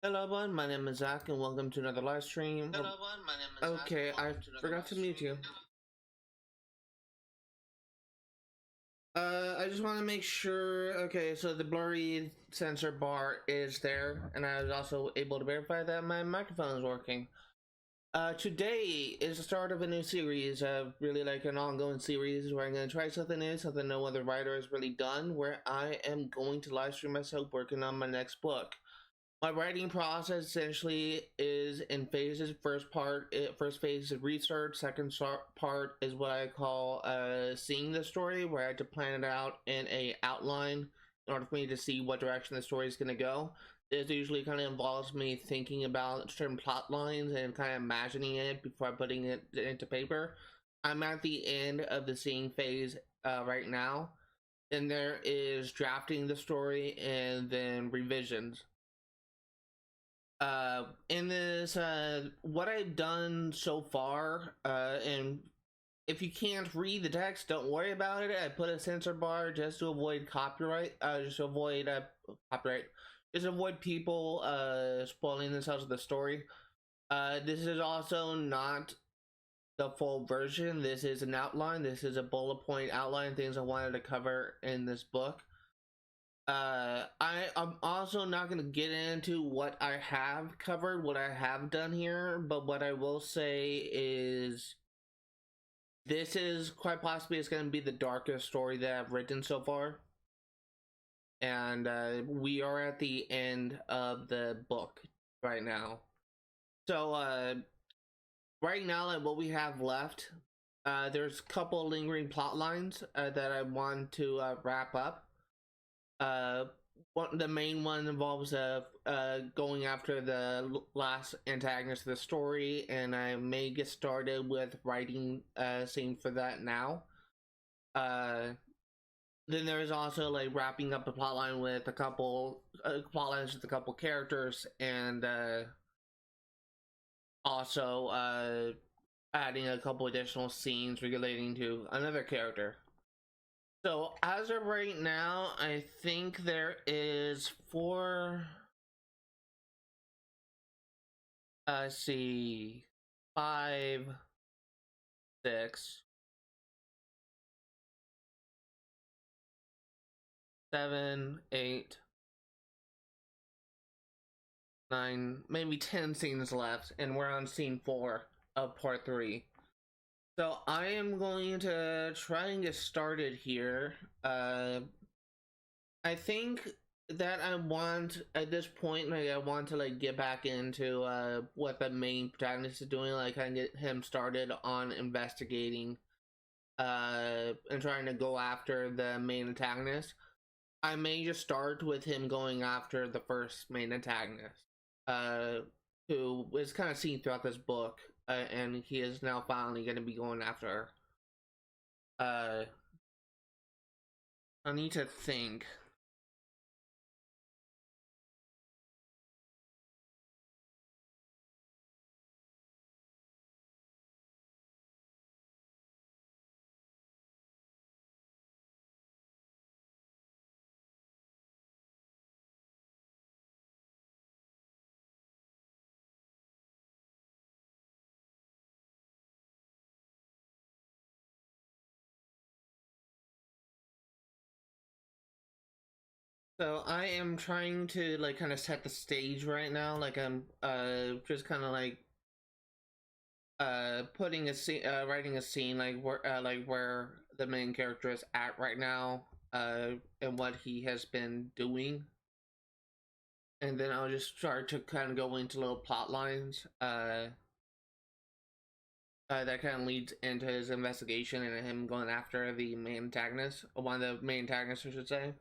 Hello everyone, my name is Zach and welcome to another live stream. Hello everyone, my name is Zach. Okay, I forgot to mute you. I just want to make sure, okay, so the blurry sensor bar is there, and I was also able to verify that my microphone is working. Today is the start of a new series, really like an ongoing series where I'm going to try something new, something no other writer has really done, where I am going to live stream myself working on my next book. My writing process essentially is in phases. First phase is research. Second part is what I call seeing the story, where I have to plan it out in a outline in order for me to see what direction the story is going to go. This usually kind of involves me thinking about certain plot lines and kind of imagining it before putting it into paper. I'm at the end of the seeing phase right now. Then there is drafting the story and then revisions. In this what I've done so far, and if you can't read the text, don't worry about it. I put a censor bar just to avoid copyright, just to avoid copyright, just to avoid people spoiling themselves with the story. This is also not the full version. This is an outline. This is a bullet point outline, things I wanted to cover in this book. I'm also not going to get into what I have covered, what I have done here, but what I will say is this is quite possibly it's going to be the darkest story that I've written so far. And we are at the end of the book right now. So right now, like what we have left, there's a couple lingering plot lines that I want to wrap up. The main one involves going after the last antagonist of the story, and I may get started with writing a scene for that now. Then there's also like wrapping up a plotline with a couple plotlines with a couple characters, and also adding a couple additional scenes relating to another character. So as of right now, I think there is 4. Let's see, 5, 6, 7, 8, 9, maybe 10 scenes left, and we're on scene 4 of part 3. So I am going to try and get started here. I think that I want at this point, like I want to like get back into what the main protagonist is doing, like kind of get him started on investigating and trying to go after the main antagonist. I may just start with him going after the first main antagonist, who is kind of seen throughout this book, and he is now finally going to be going after her. I need to think. So I am trying to like kind of set the stage right now. Like I'm just kind of like putting a scene, writing a scene like where the main character is at right now, and what he has been doing, and then I'll just start to kind of go into little plot lines that kind of leads into his investigation and him going after the main antagonist, one of the main antagonists, I should say.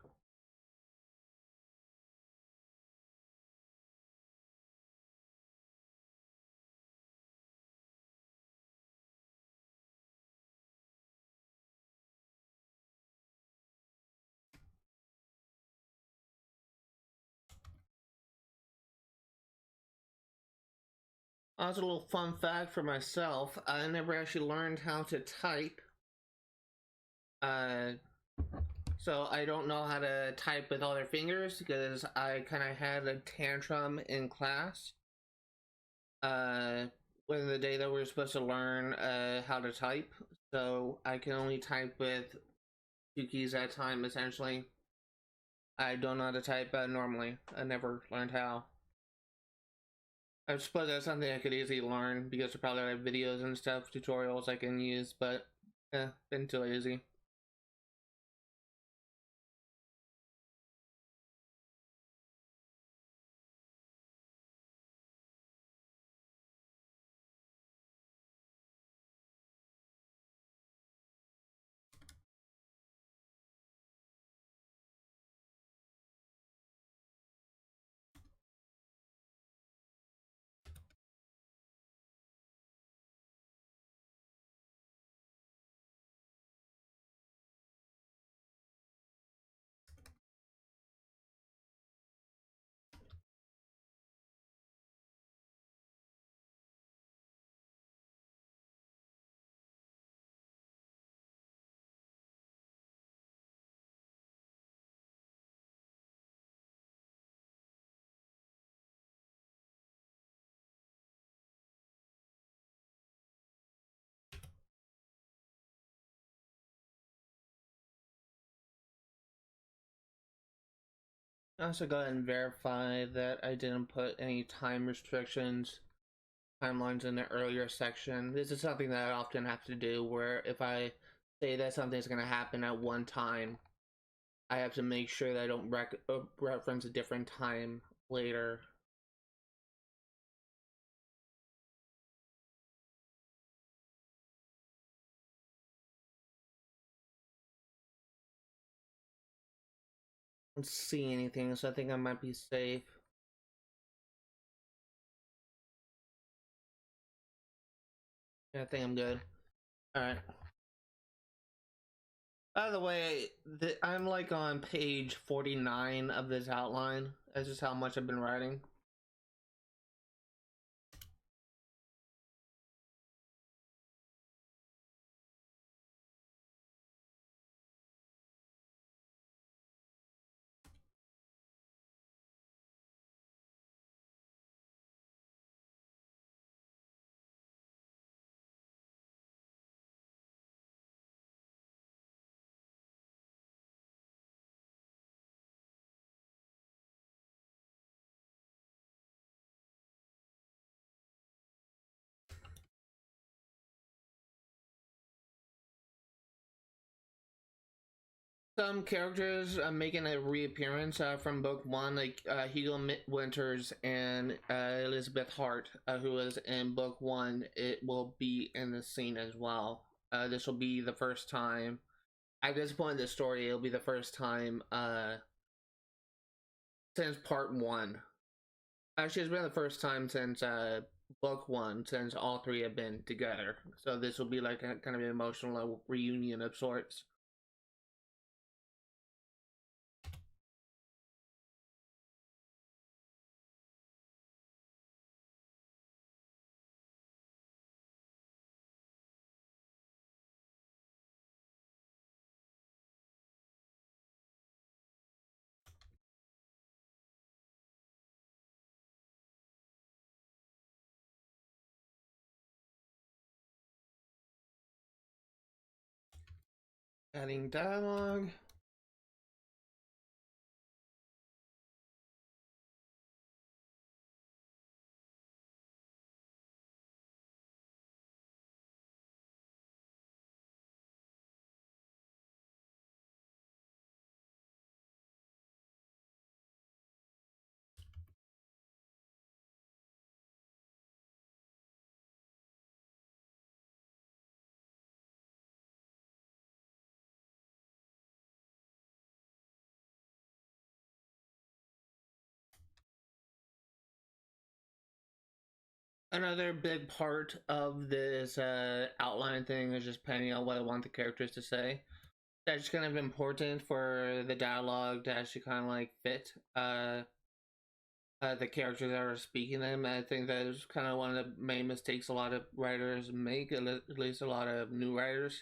That's a little fun fact for myself. I never actually learned how to type. So I don't know how to type with all their fingers because I kind of had a tantrum in class. Uh, when the day that we were supposed to learn how to type, so I can only type with two keys at a time. Essentially, I don't know how to type normally. I never learned how. I suppose that's something I could easily learn because I probably have videos and stuff, tutorials I can use, but been too lazy. I also go ahead and verify that I didn't put any time restrictions, timelines in the earlier section. This is something that I often have to do where if I say that something's going to happen at one time, I have to make sure that I don't reference a different time later. I don't see anything, so I think I might be safe. Yeah, I think I'm good. Alright. By the way, I'm like on page 49 of this outline. That's just how much I've been writing. Some characters making a reappearance from book one, like Hugo Winters and Elizabeth Hart, who was in book one. It will be in the scene as well. This will be the first time. At this point in the story, it'll be the first time since part one. Actually, it's been the first time since book one, since all three have been together. So this will be like a kind of an emotional reunion of sorts. Adding dialogue. Another big part of this outline thing is just planning out what I want the characters to say. That's kind of important for the dialogue to actually kind of like fit the characters that are speaking them. I think that is kind of one of the main mistakes a lot of writers make, at least a lot of new writers.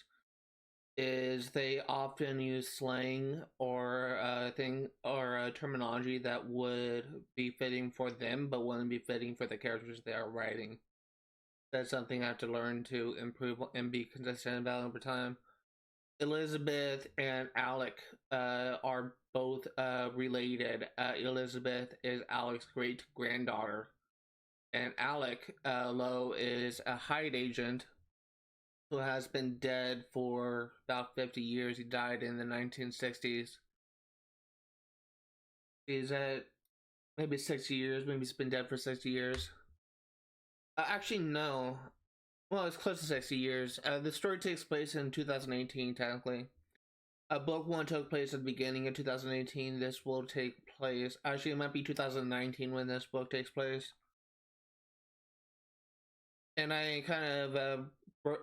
is they often use slang or thing or terminology that would be fitting for them but wouldn't be fitting for the characters they are writing. That's something I have to learn to improve and be consistent about over time. Elizabeth and Alec are both related. Elizabeth is Alec's great granddaughter, and Alec Lowe is a Hyde agent who has been dead for about 50 years. He died in the 1960s. He's at maybe 60 years. Maybe he's been dead for 60 years. Actually, no. Well, it's close to 60 years. The story takes place in 2018, technically. Book 1 took place at the beginning of 2018. This will take place. Actually, it might be 2019 when this book takes place. And I kind of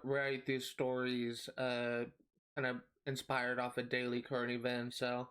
write these stories kind of inspired off of daily current events, so.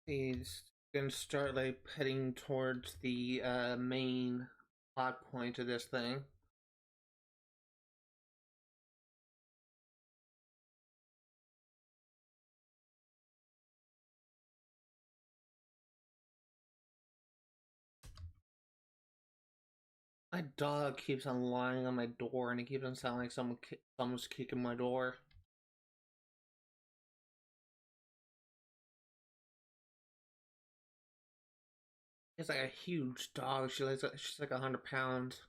He's gonna start like heading towards the main plot point of this thing. My dog keeps on lying on my door, and it keeps on sounding like someone's kicking my door. It's like a huge dog. She's like 100 pounds.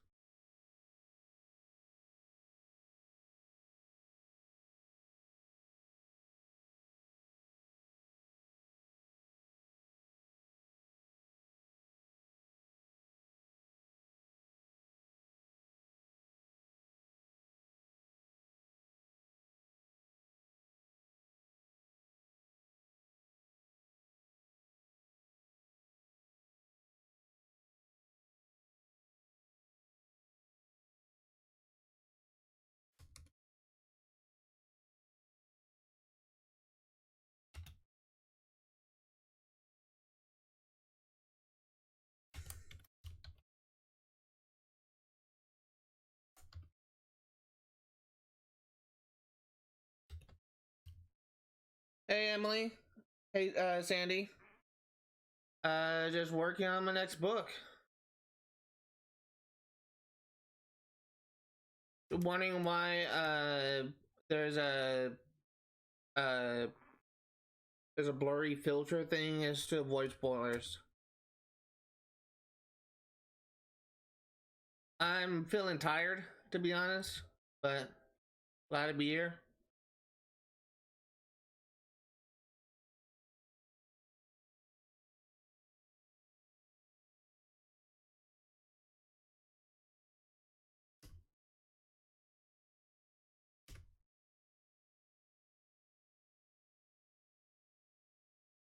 Hey Emily. Hey Sandy. Just working on my next book. Wondering why there's a uh there's a blurry filter thing is to avoid spoilers. I'm feeling tired, to be honest, but glad to be here.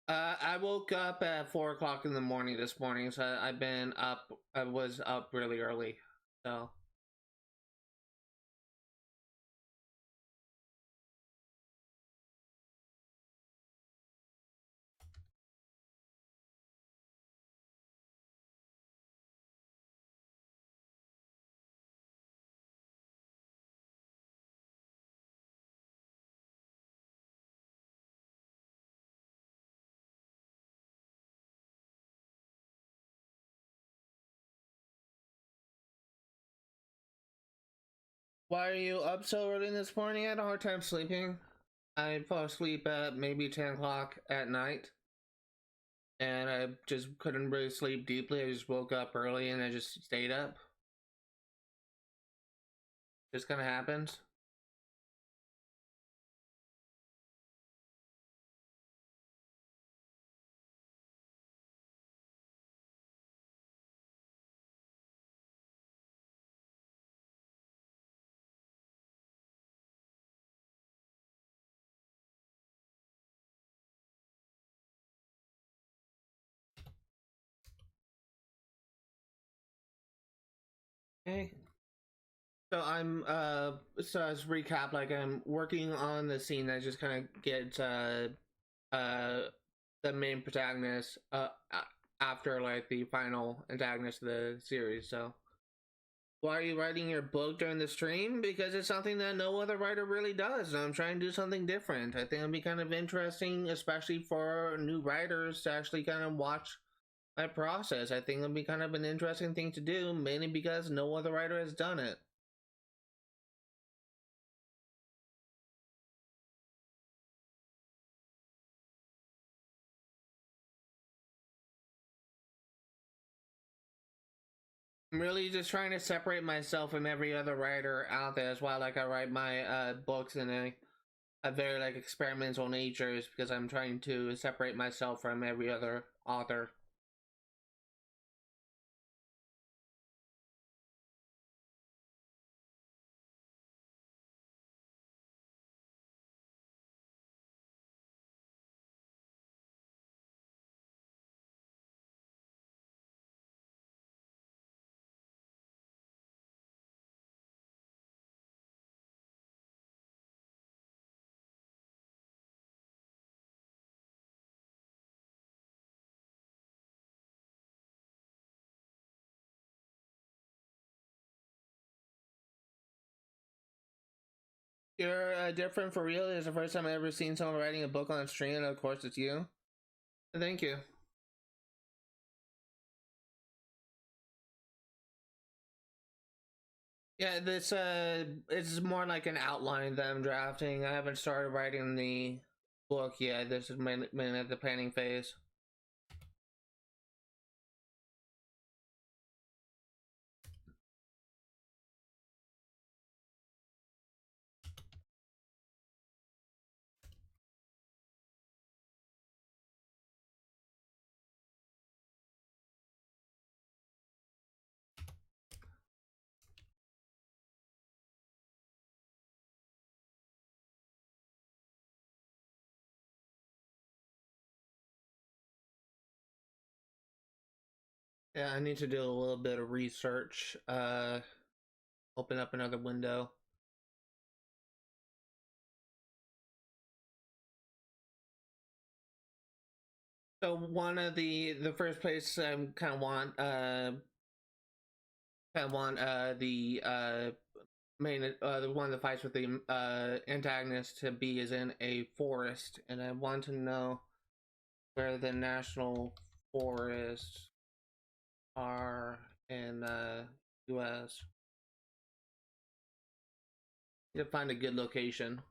I woke up at 4 o'clock in the morning this morning, so I've been up. I was up really early, so. Why are you up so early this morning? I had a hard time sleeping. I fall asleep at maybe 10 o'clock at night. and I just couldn't really sleep deeply. I just woke up early and I just stayed up. Just kind of happens. Okay. So so as recap, like I'm working on the scene that just kind of gets uh the main protagonist after like the final antagonist of the series. So why are you writing your book during the stream? Because it's something that no other writer really does, and I'm trying to do something different. I think it'd be kind of interesting, especially for new writers, to actually kind of watch my process. I think it'd be kind of an interesting thing to do, mainly because no other writer has done it. I'm really just trying to separate myself from every other writer out there. As well, like I write my books in a very like experimental natures because I'm trying to separate myself from every other author. You're different for real. It's the first time I've ever seen someone writing a book on stream, and of course it's you. Thank you. Yeah, this it's more like an outline that I'm drafting. I haven't started writing the book yet. This is mainly at the planning phase. Yeah, I need to do a little bit of research. Open up another window. So one of the first place I kind of want the main the one that fights with the antagonist to be is in a forest, and I want to know where the national forests are in U.S. Need to find a good location.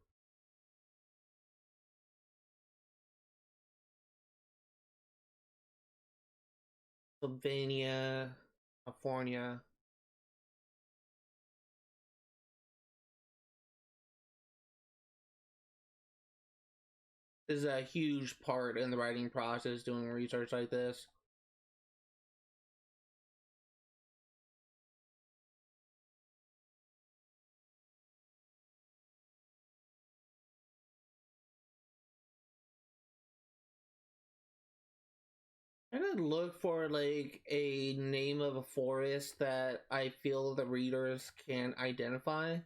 Pennsylvania, California. This is a huge part in the writing process, doing research like this. I'm gonna look for like a name of a forest that I feel the readers can identify.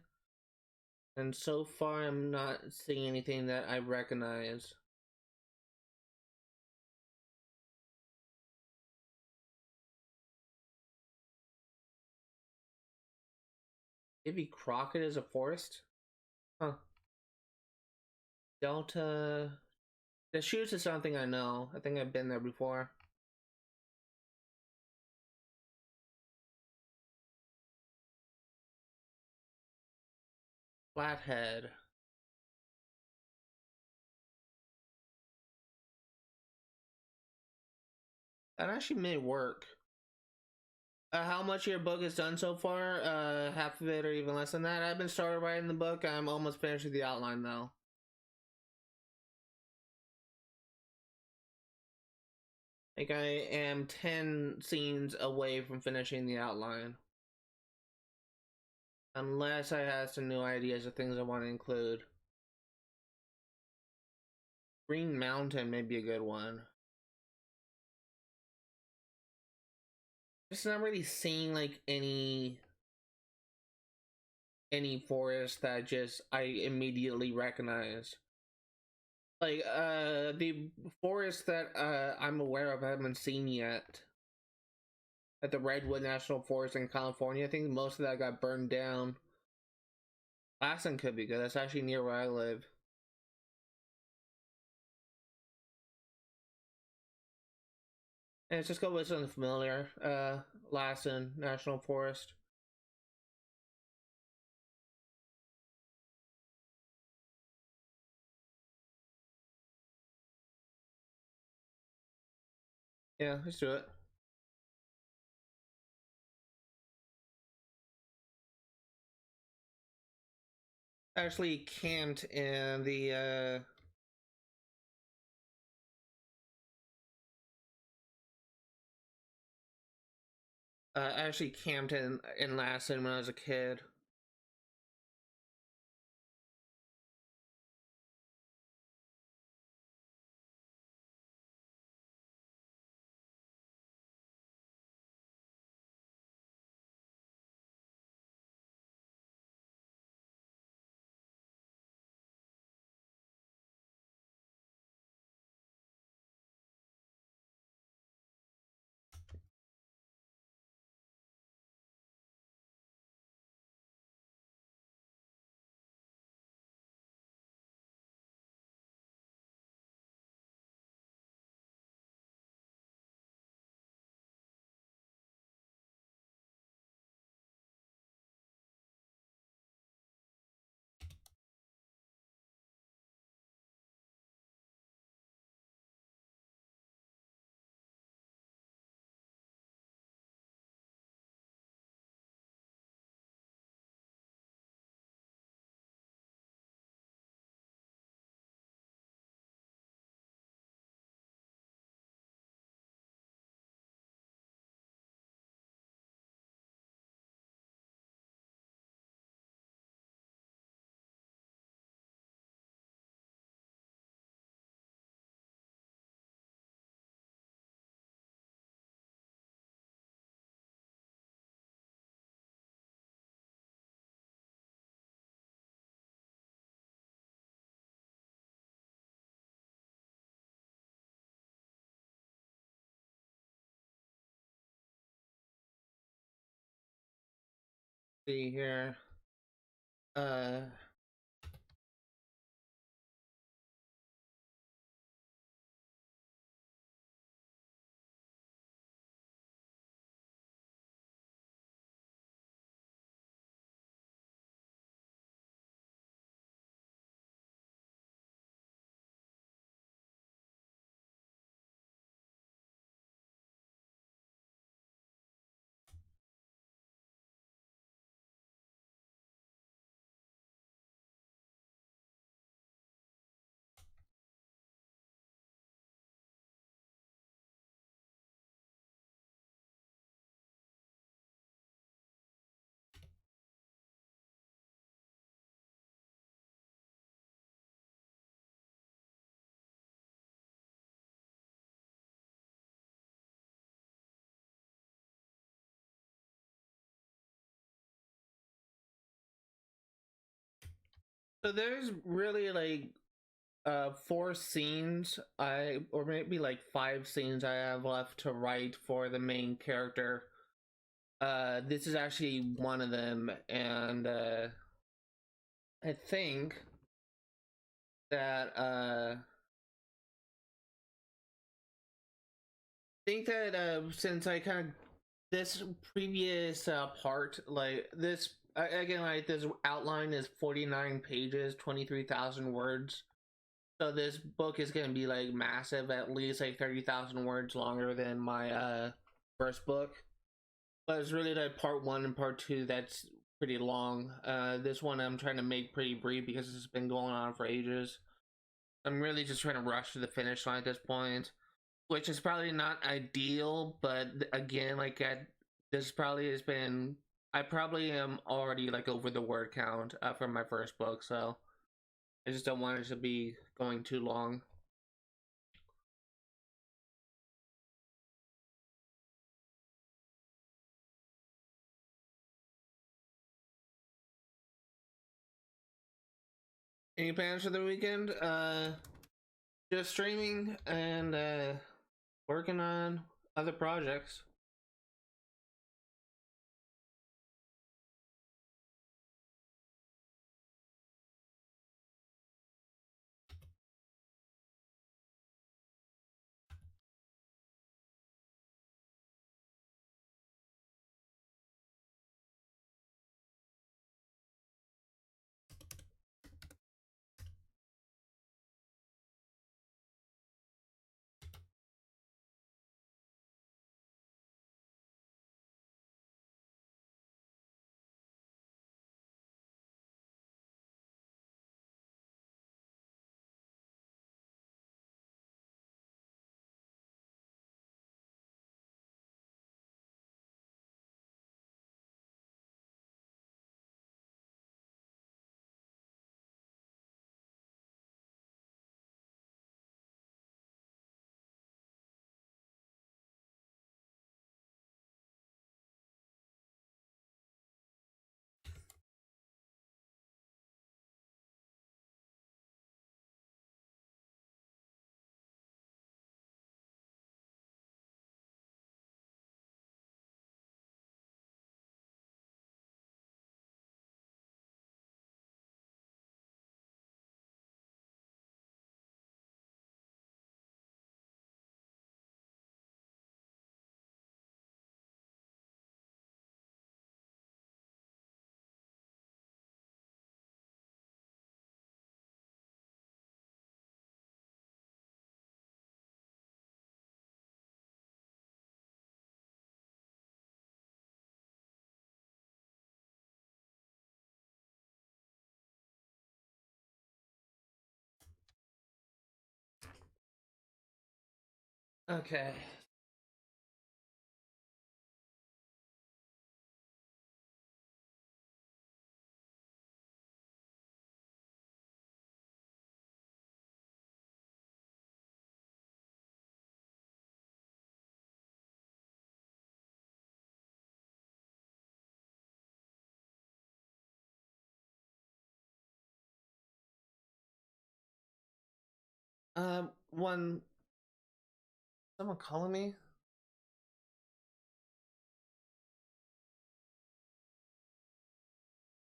And so far, I'm not seeing anything that I recognize. Maybe Crockett is a forest? Huh. Delta. The Chutes is something I know. I think I've been there before. Flathead. That actually may work. How much of your book is done so far? Half of it or even less than that? I've been started writing the book. I'm almost finished with the outline though. Like I am 10 scenes away from finishing the outline. Unless I have some new ideas of things I want to include. Green Mountain may be a good one. Just not really seeing like any forest that just I immediately recognize. Like the forest that I'm aware of I haven't seen yet. At the Redwood National Forest in California. I think most of that got burned down. Lassen could be good. That's actually near where I live. And let's just go with something familiar. Lassen National Forest. Yeah, let's do it. Actually camped in the I actually camped in Lassen when I was a kid. See here. Uh so there's really like 4 scenes or maybe like 5 scenes I have left to write for the main character. This is actually one of them, and I think that since I kind of this previous part, like this again, like this outline is 49 pages, 23,000 words. So this book is gonna be like massive, at least like 30,000 words longer than my first book. But it's really like part one and part two that's pretty long. This one I'm trying to make pretty brief because it's been going on for ages. I'm really just trying to rush to the finish line at this point, which is probably not ideal. But again, like this probably has been. I probably am already like over the word count from my first book, so I just don't want it to be going too long. Any plans for the weekend? Just streaming and working on other projects. Okay. One someone calling me.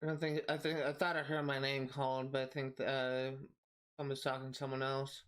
I don't think. I thought I heard my name called, but I think someone's talking to someone else.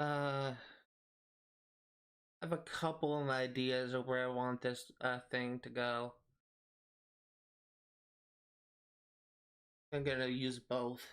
I have a couple of ideas of where I want this thing to go. I'm gonna use both.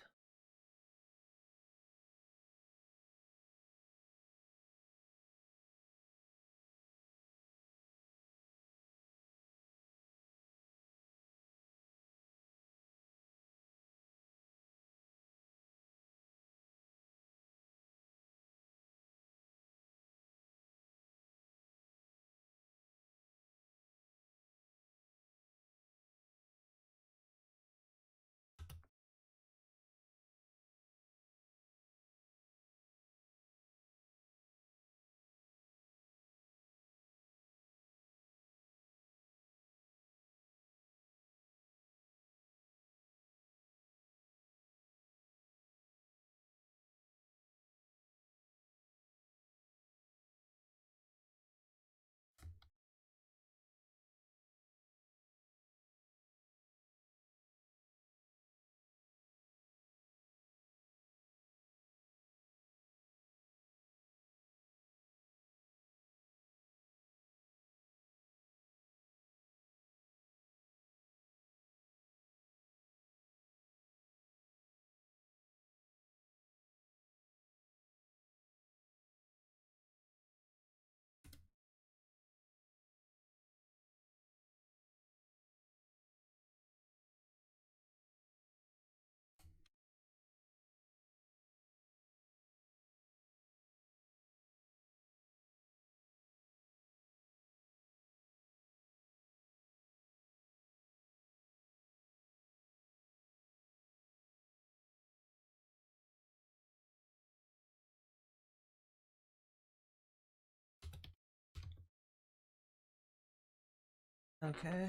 Okay,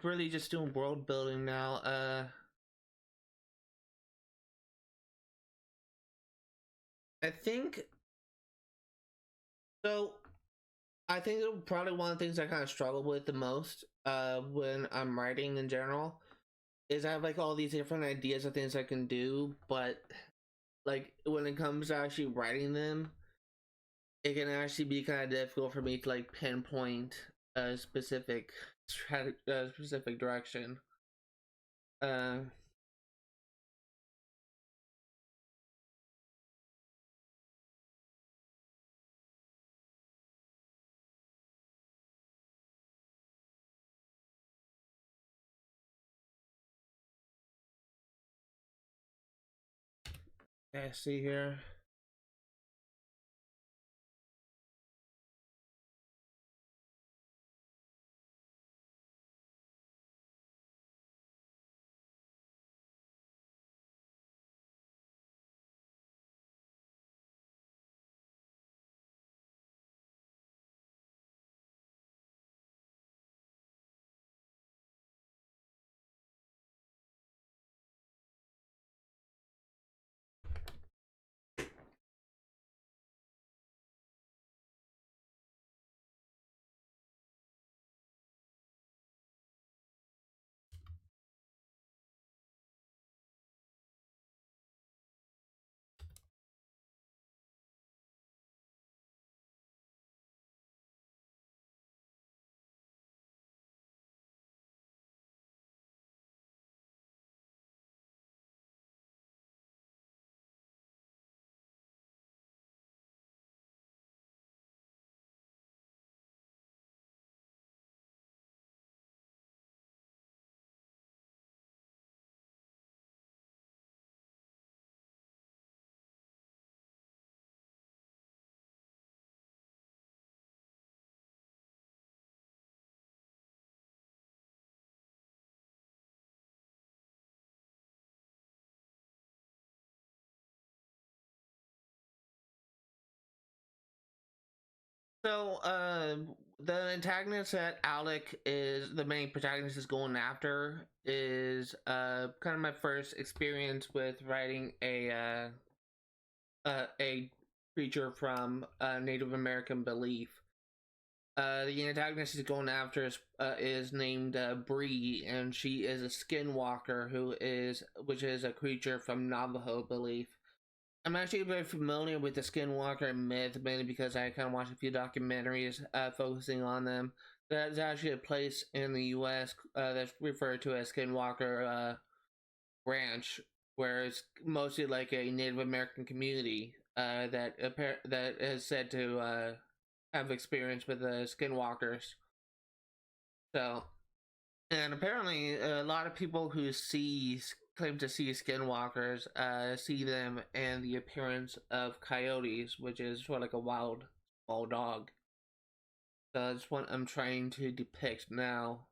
really just doing world building now. I think so. I think probably one of the things I kind of struggle with the most, when I'm writing in general, is I have like all these different ideas of things I can do, but like when it comes to actually writing them, it can actually be kind of difficult for me to like pinpoint a specific specific direction. Uh, I see here. So, the antagonist that Alec is the main protagonist is going after is kind of my first experience with writing a creature from Native American belief. The antagonist is going after is named Bree, and she is a skinwalker which is a creature from Navajo belief. I'm actually very familiar with the Skinwalker myth, mainly because I kind of watched a few documentaries focusing on them. There's actually a place in the U.S. That's referred to as Skinwalker Ranch, where it's mostly like a Native American community that is said to have experience with the Skinwalkers. So, and apparently, a lot of people who claim to see skinwalkers see them in the appearance of coyotes, which is sort of like a wild dog. So that's what I'm trying to depict now.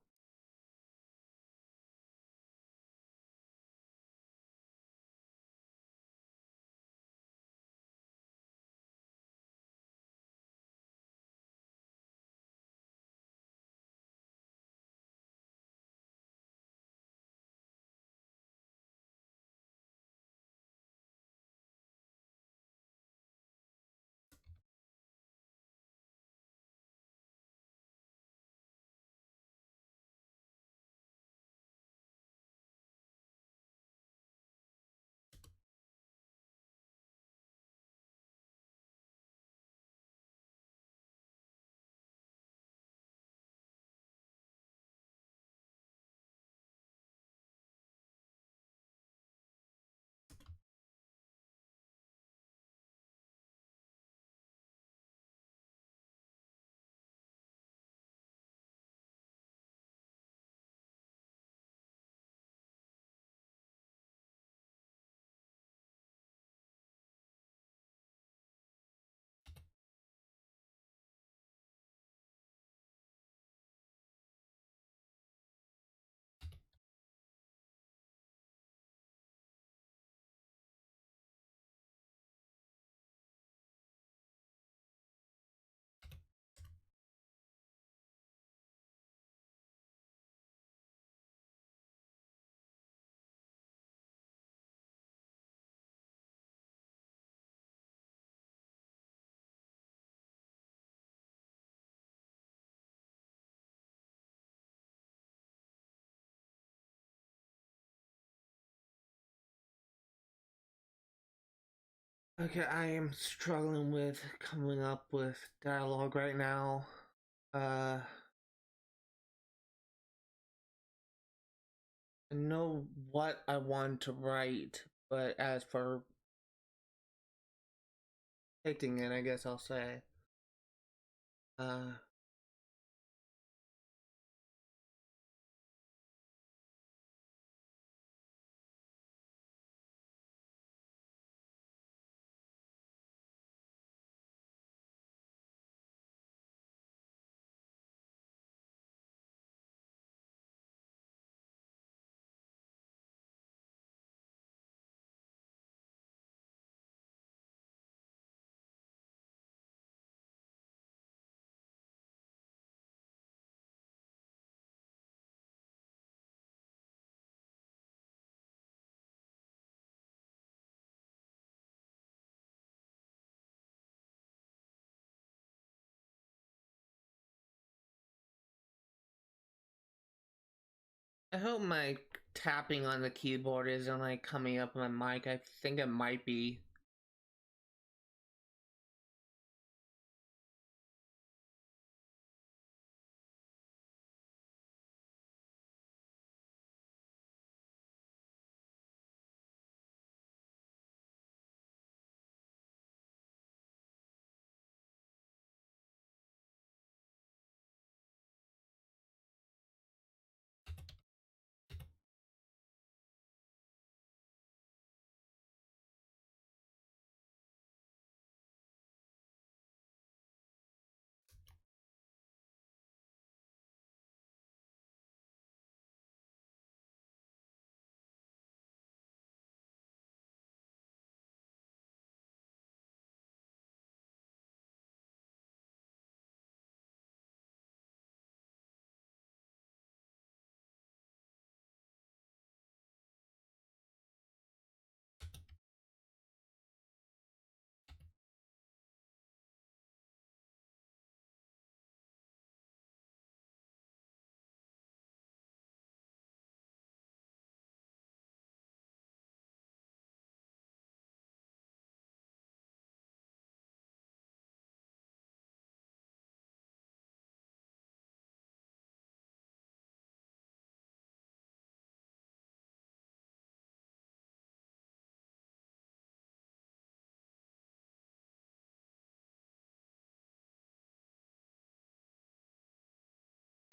Okay, I am struggling with coming up with dialogue right now. I know what I want to write, but as for dictating it, I guess I'll say, uh, I hope my tapping on the keyboard isn't like coming up on my mic. I think it might be.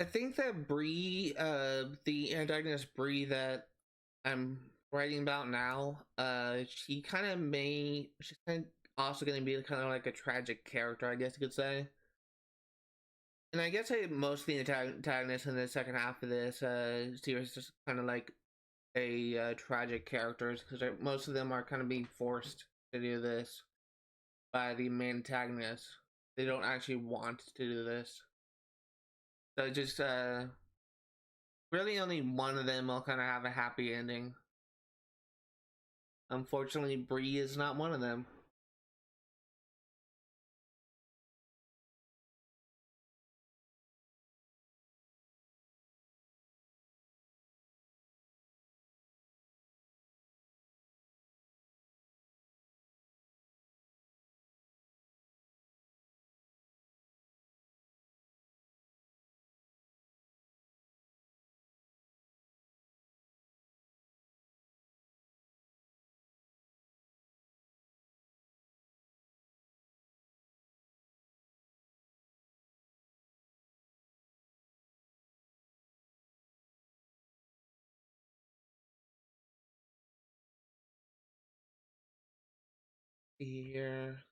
I think that Bree, the antagonist Bree that I'm writing about now, she kind of she's kind of also going to be kind of like a tragic character, I guess you could say. And I guess most of the antagonists in the second half of this series just kind of like a tragic characters because most of them are kind of being forced to do this by the main antagonist. They don't actually want to do this, so just really only one of them will kind of have a happy ending. Unfortunately, Bree is not one of them. Here,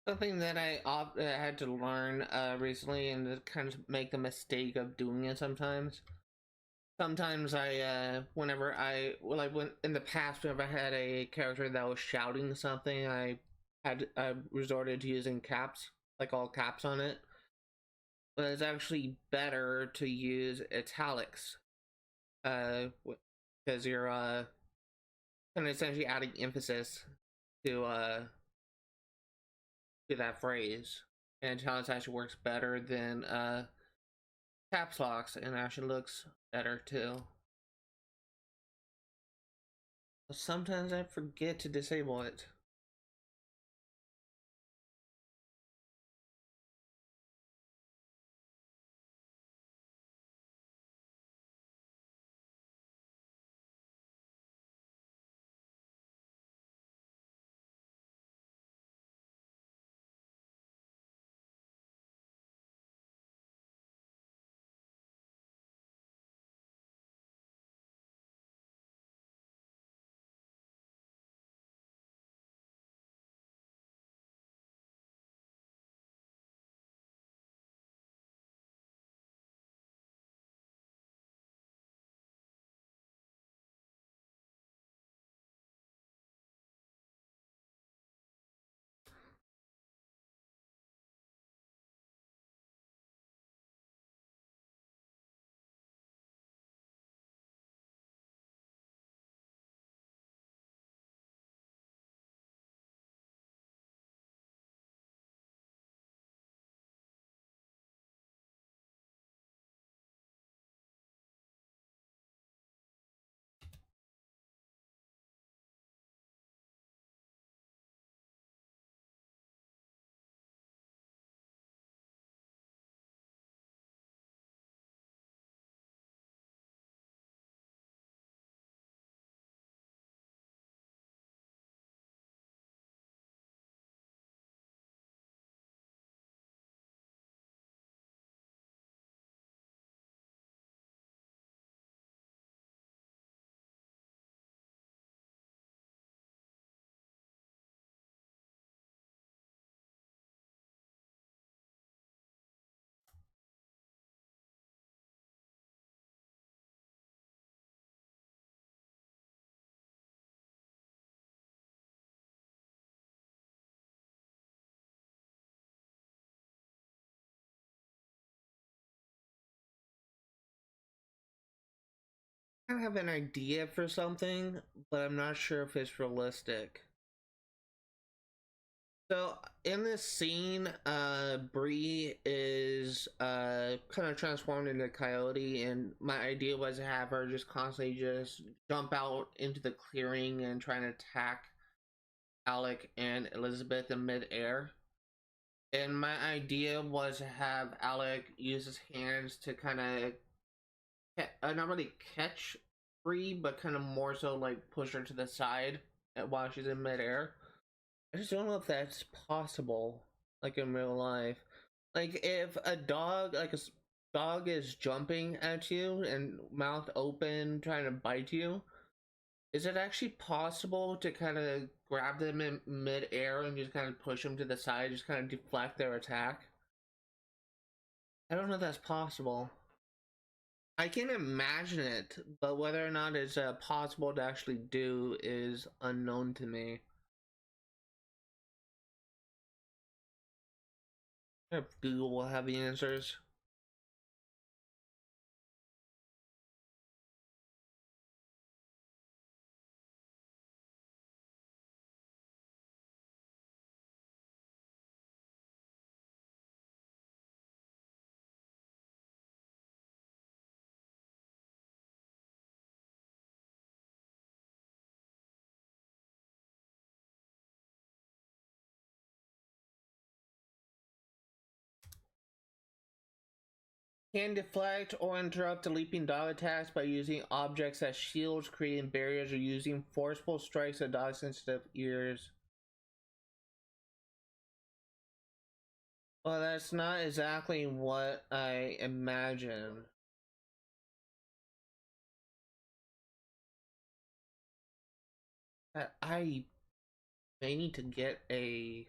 Something that I had to learn recently, and to kind of make the mistake of doing it sometimes. Sometimes whenever like when in the past, whenever I had a character that was shouting something, I resorted to using caps, like all caps on it. But it's actually better to use italics, because you're kind of essentially adding emphasis to uh to that phrase, and italics actually works better than caps locks, and actually looks better too. Sometimes I forget to disable it. I have an idea for something, but I'm not sure if it's realistic. So in this scene, Bree is kind of transformed into a coyote, and my idea was to have her just constantly just jump out into the clearing and try to attack Alec and Elizabeth in midair. And my idea was to have Alec use his hands to kind of not really catch Bree, but kind of more so like push her to the side while she's in midair. I just don't know if that's possible, like in real life. Like if a dog, dog is jumping at you and mouth open, trying to bite you, is it actually possible to kind of grab them in mid-air and just kind of push them to the side, just kind of deflect their attack? I don't know if that's possible. I can imagine it, but whether or not it's possible to actually do is unknown to me. If Google will have the answers. Can deflect or interrupt a leaping dog attacks by using objects as shields, creating barriers, or using forceful strikes at dog sensitive ears. Well, that's not exactly what I imagined. I may need to get a.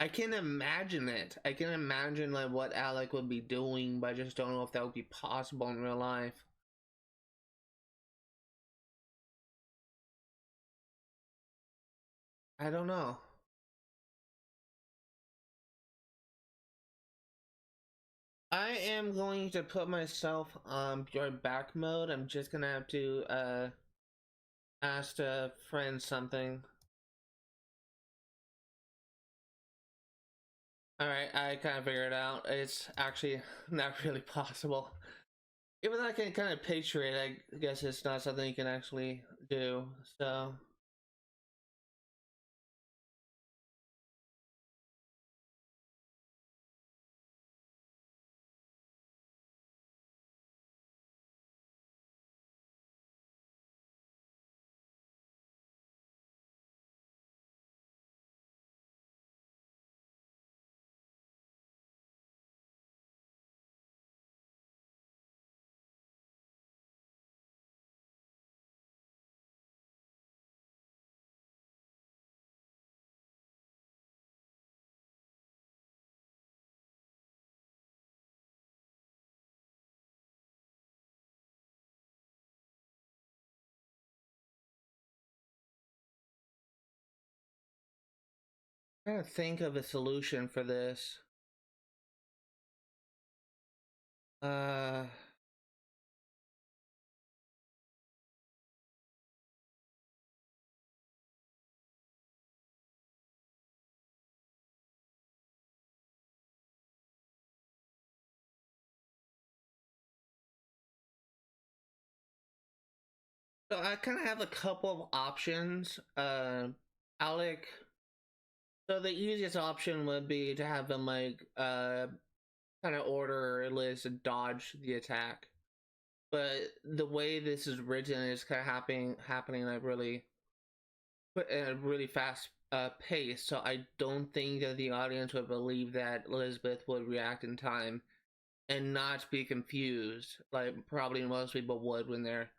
I can imagine it. I can imagine like what Alec would be doing, but I just don't know if that would be possible in real life. I don't know. I am going to put myself on your back mode. I'm just gonna have to ask a friend something. Alright, I kind of figured it out. It's actually not really possible. Even though I can kind of picture it, I guess it's not something you can actually do. So, I'm trying to think of a solution for this. Uh, so I kind of have a couple of options. Alec. So the easiest option would be to have him like kind of order Liz to dodge the attack. But the way this is written is kind of happening like really at a really fast pace. So I don't think that the audience would believe that Elizabeth would react in time and not be confused, like probably most people would when they're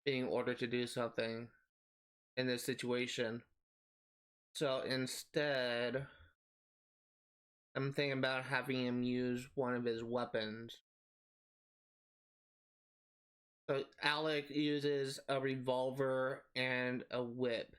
being ordered to do something in this situation. So instead, I'm thinking about having him use one of his weapons. So Alec uses a revolver and a whip.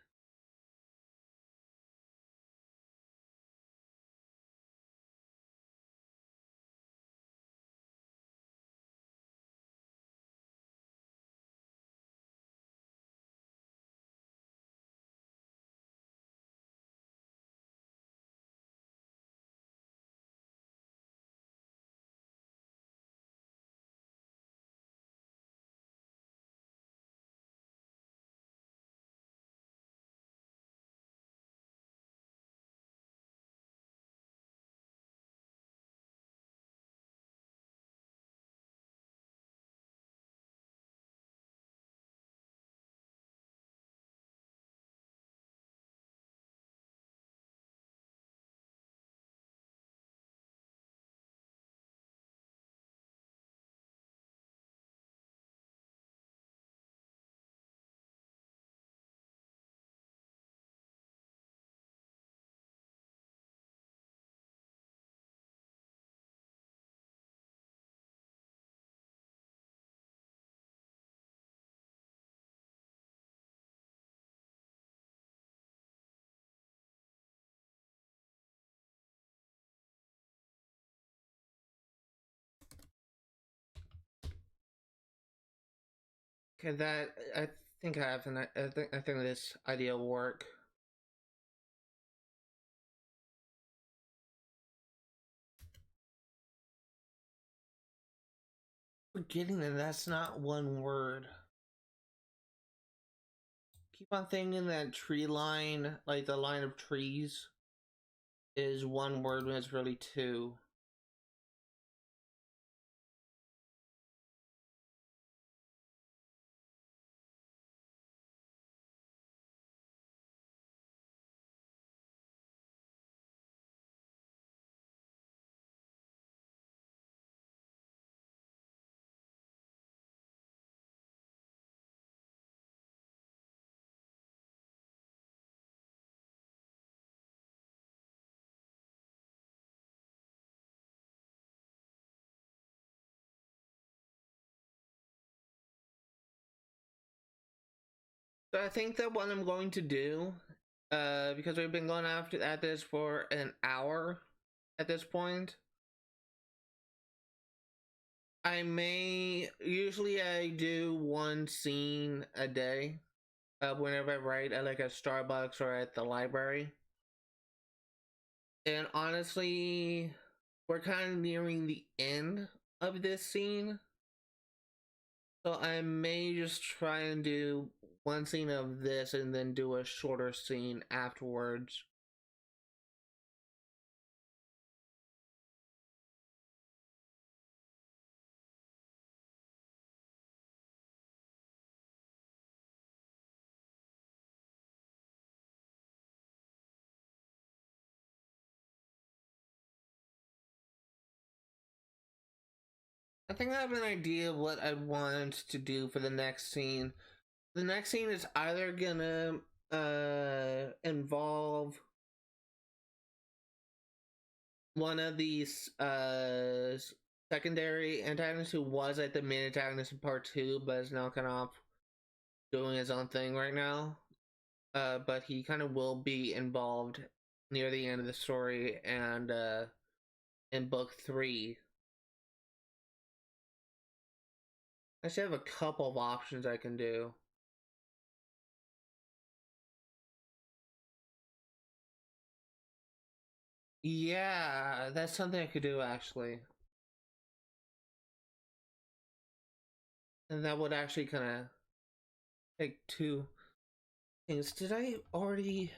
Okay, that I think I think this idea will work. Forgetting that that's not one word. Keep on thinking that tree line, like the line of trees, is one word when it's really two. So I think that what I'm going to do, because we've been going after at this for an hour at this point, usually I do one scene a day, whenever I write at like a Starbucks or at the library. And honestly, we're kind of nearing the end of this scene. So I may just try and do one scene of this and then do a shorter scene afterwards. I think I have an idea of what I want to do for the next scene. The next scene is either gonna involve one of these secondary antagonists who was like the main antagonist in part 2 but is now kind of doing his own thing right now. But he kind of will be involved near the end of the story and in book 3. I should have a couple of options I can do. Yeah, that's something I could do actually. And that would actually kind of take 2 things. Did I already...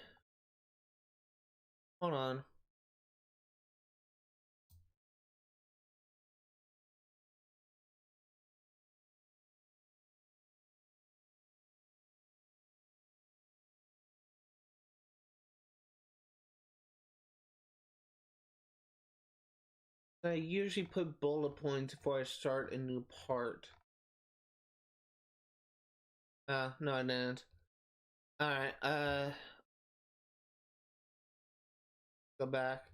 Hold on. I usually put bullet points before I start a new part. No I didn't. Alright, go back.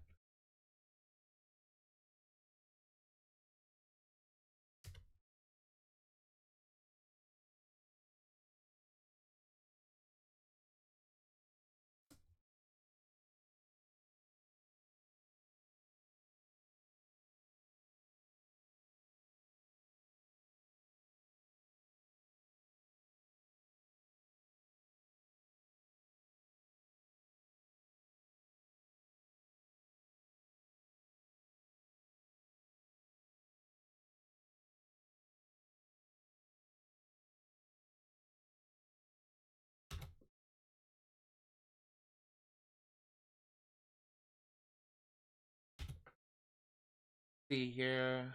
See here.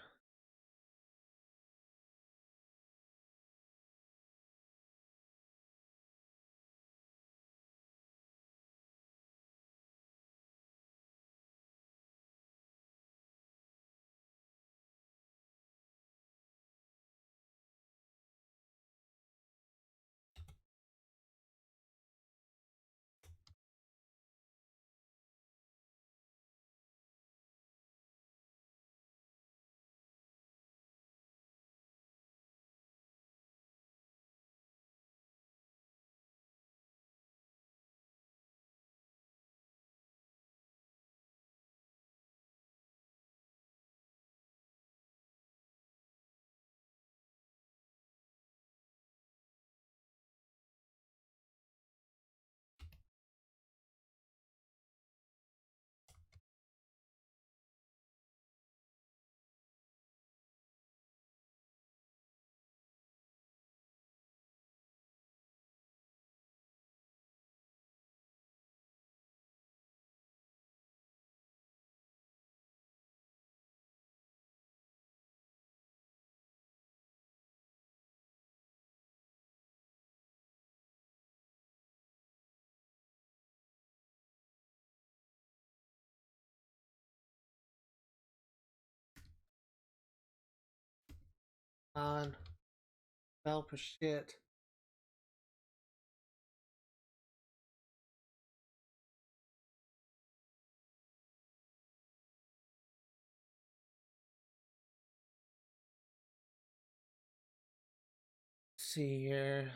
On. Fell for shit. See here.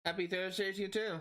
Happy Thursday to you too.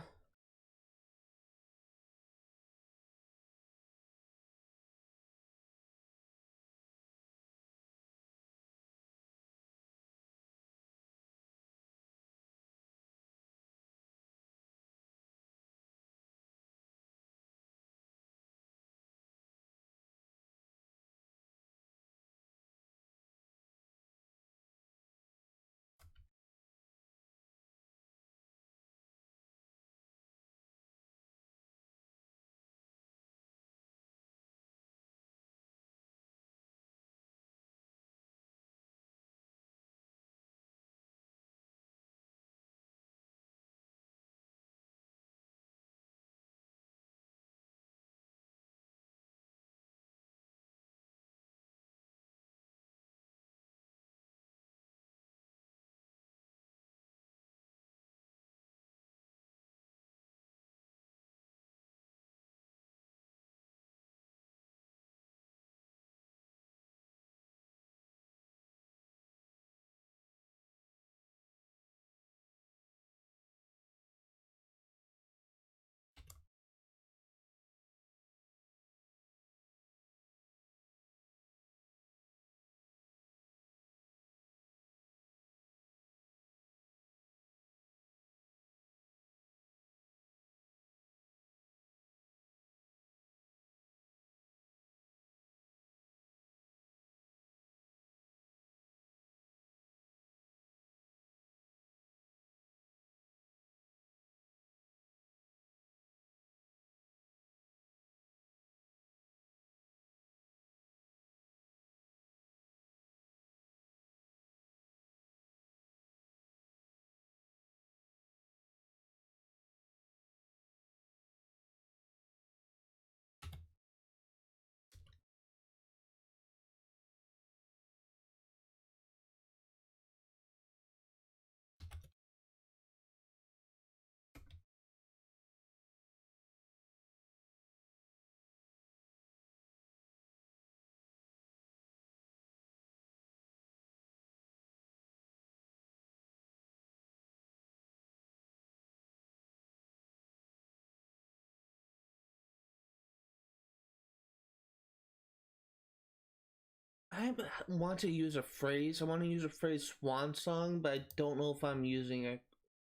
I want to use a phrase. I want to use a phrase swan song, but I don't know if I'm using it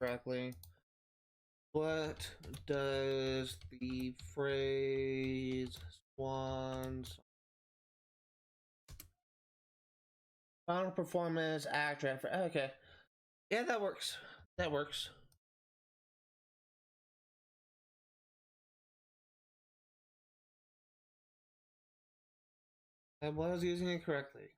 correctly. What does the phrase swans final performance actor? Okay, yeah, that works. That works. I was using it correctly.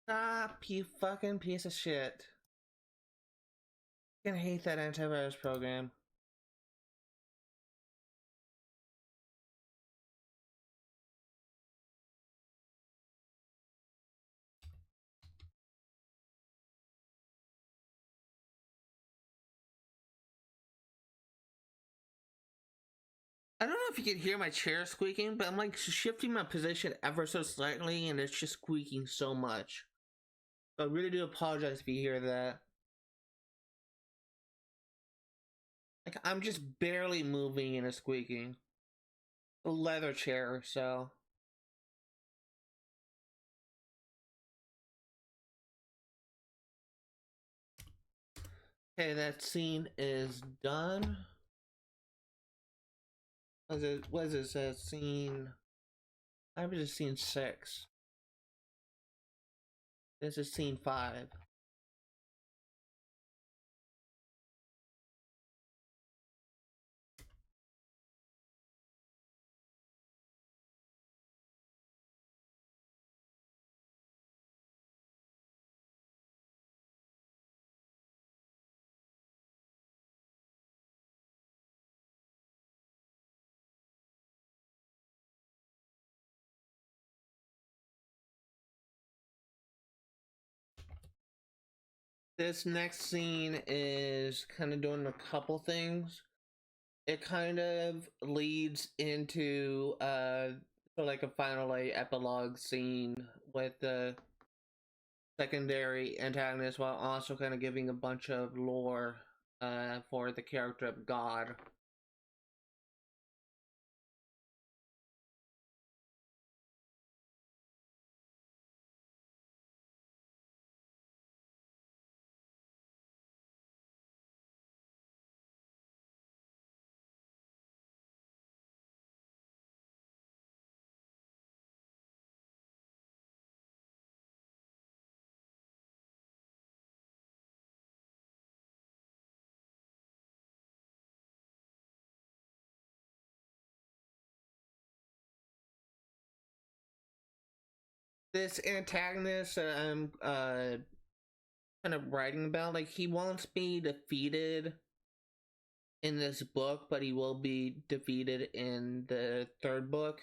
Stop, you fucking piece of shit. I can hate that antivirus program. I don't know if you can hear my chair squeaking, but I'm like shifting my position ever so slightly and it's just squeaking so much. So I really do apologize if you hear that. Like I'm just barely moving and it's squeaking. A leather chair, so. Okay, that scene is done. What is this? Scene. I was just scene 6. This is scene 5. This next scene is kind of doing a couple things. It kind of leads into like a final like epilogue scene with the secondary antagonist while also kind of giving a bunch of lore for the character of God. This antagonist I'm kind of writing about, like he wants me defeated in this book, but he will be defeated in the third book.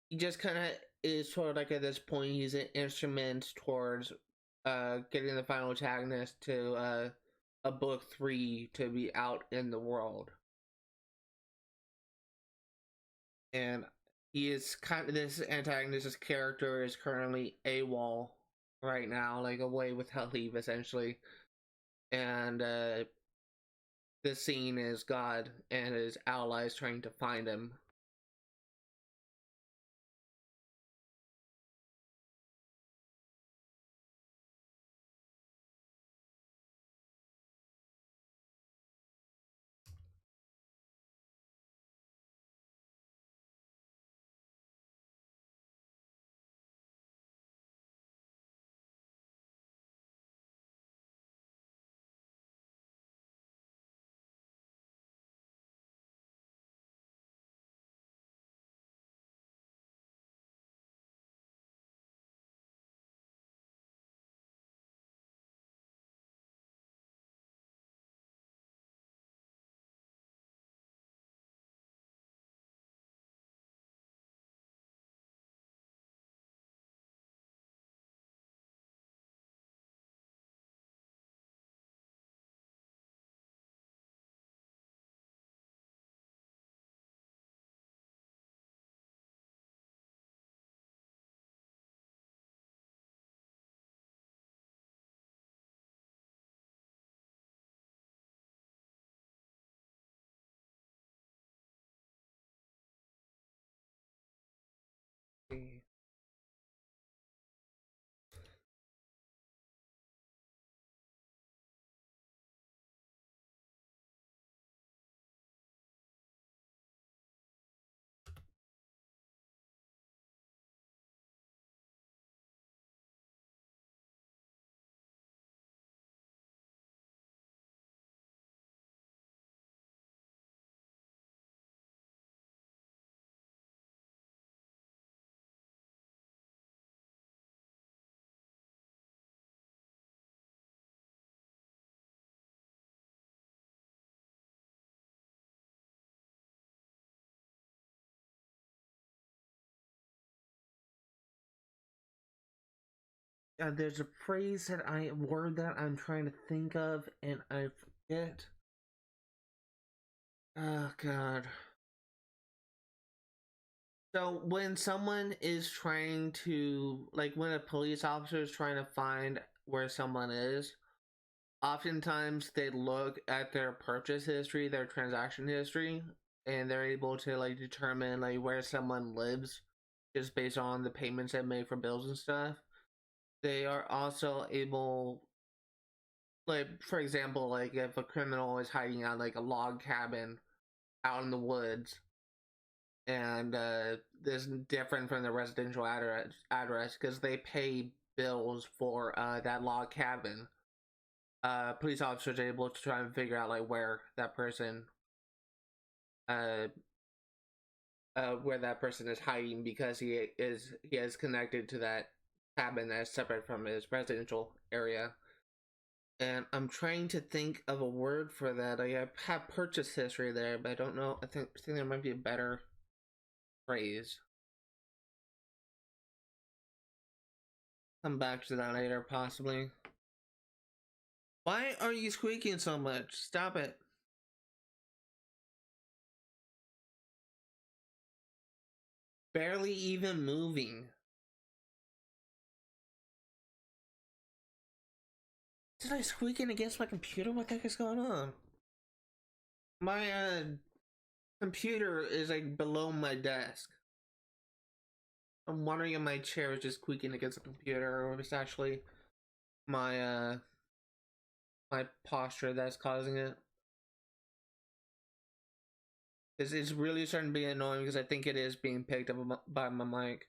He just kind of is sort of like at this point he's an instrument towards getting the final antagonist to a book 3 to be out in the world. And he is kind of this antagonist's character is currently AWOL right now, like away with leave essentially. And this scene is God and his allies trying to find him. there's a word that I'm trying to think of, and I forget. Oh god. So when someone is trying to, like, when a police officer is trying to find where someone is, oftentimes they look at their purchase history, their transaction history, and they're able to like determine like where someone lives just based on the payments they made for bills and stuff. They are also able, like, for example, like if a criminal is hiding out like a log cabin out in the woods, and this is different from the residential address because they pay bills for that log cabin. Police officers are able to try and figure out like uh, where that person is hiding because he is connected to that cabin that's separate from his residential area. And I'm trying to think of a word for that. I have purchase history there, but I don't know. I think there might be a better phrase. Come back to that later, possibly. Why are you squeaking so much? Stop it. Barely even moving. Did I squeaking against my computer? What the heck is going on? My computer is like below my desk. I'm wondering if my chair is just squeaking against the computer or if it's actually my my posture that's causing it. Because it's really starting to be annoying because I think it is being picked up by my mic.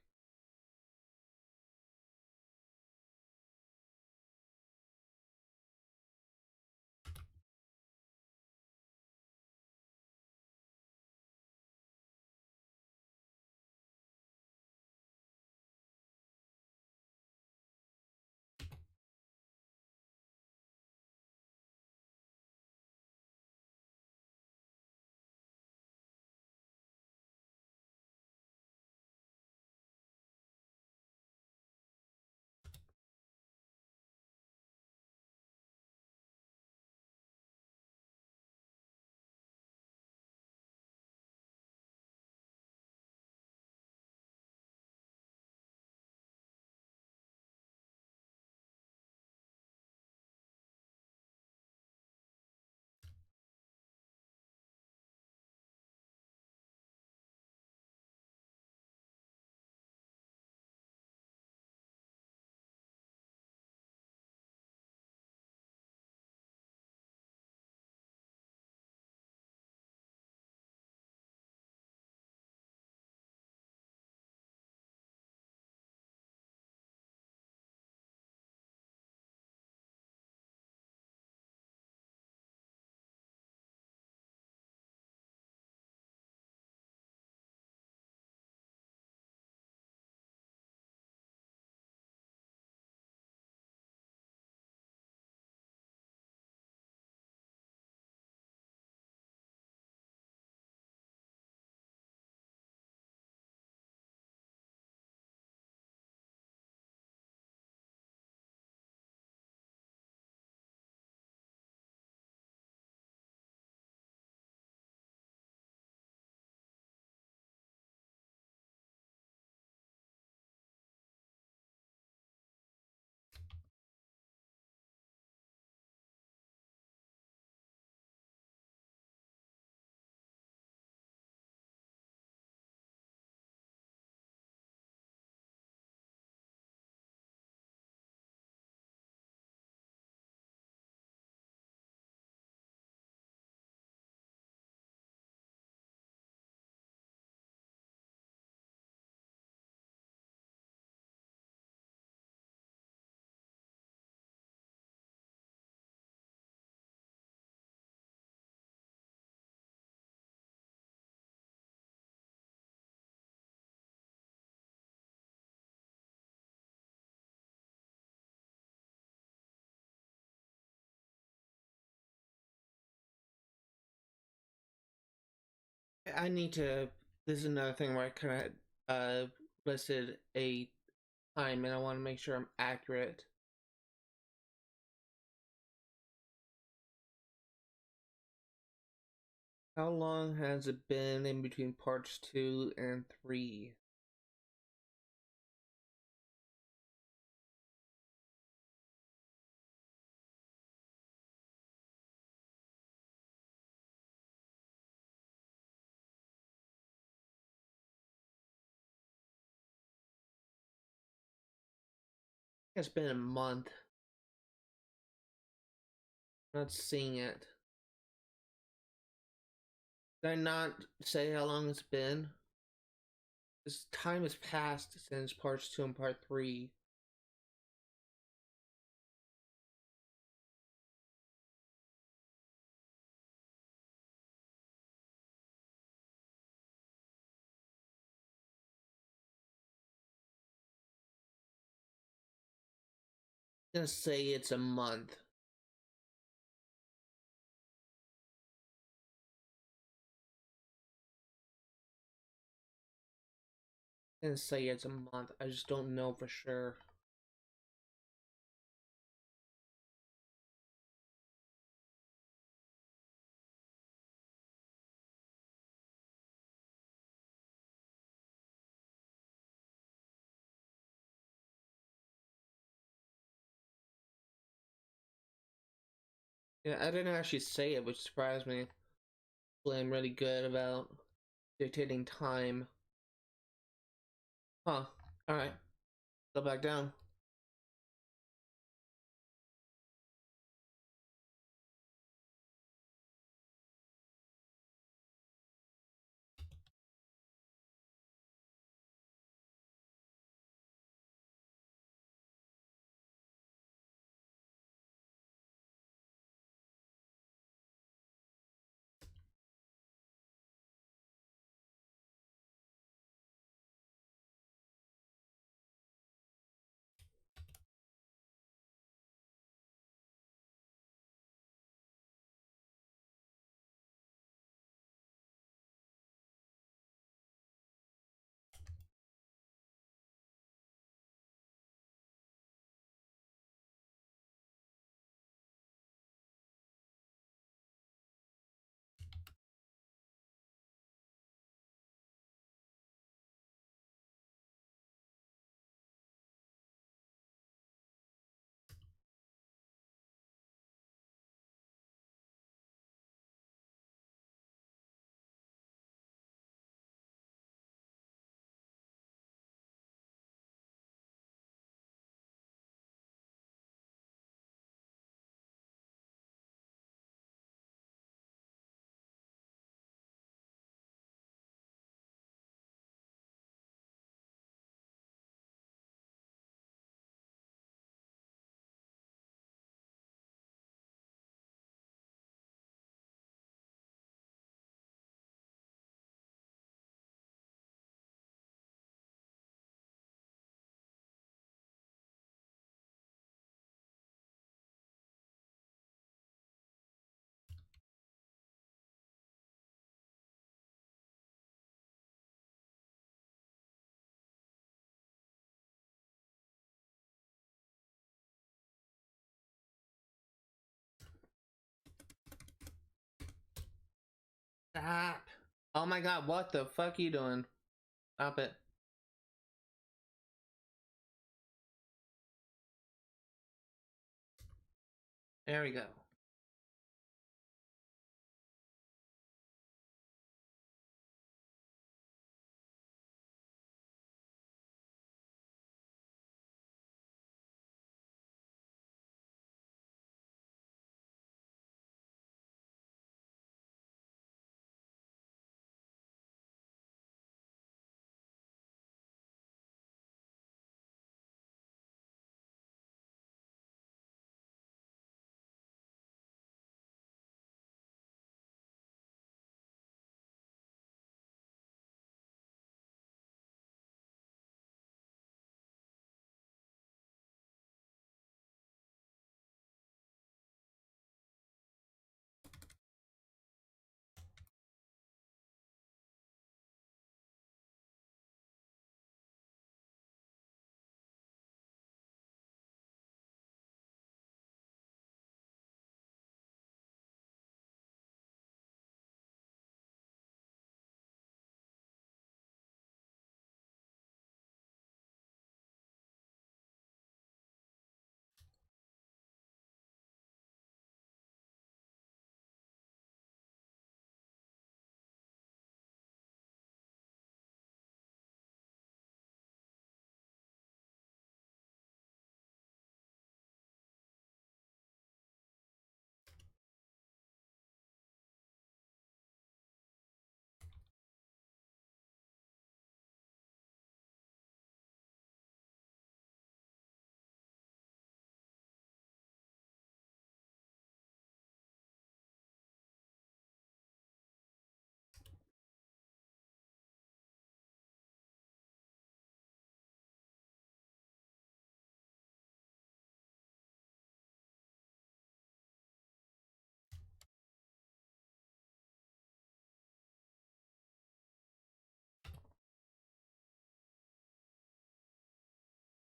I need to. This is another thing where I kind of listed a time and I want to make sure I'm accurate. How long has it been in between parts 2 and 3? It's been a month. Not seeing it. Did I not say how long it's been? This time has passed since parts 2 and part 3. I'm gonna say it's a month. I'm gonna say it's a month. I just don't know for sure. Yeah, I didn't actually say it, which surprised me. I'm really good about dictating time. Huh. Alright. Go back down. Stop. Oh my god, what the fuck are you doing? Stop it. There we go.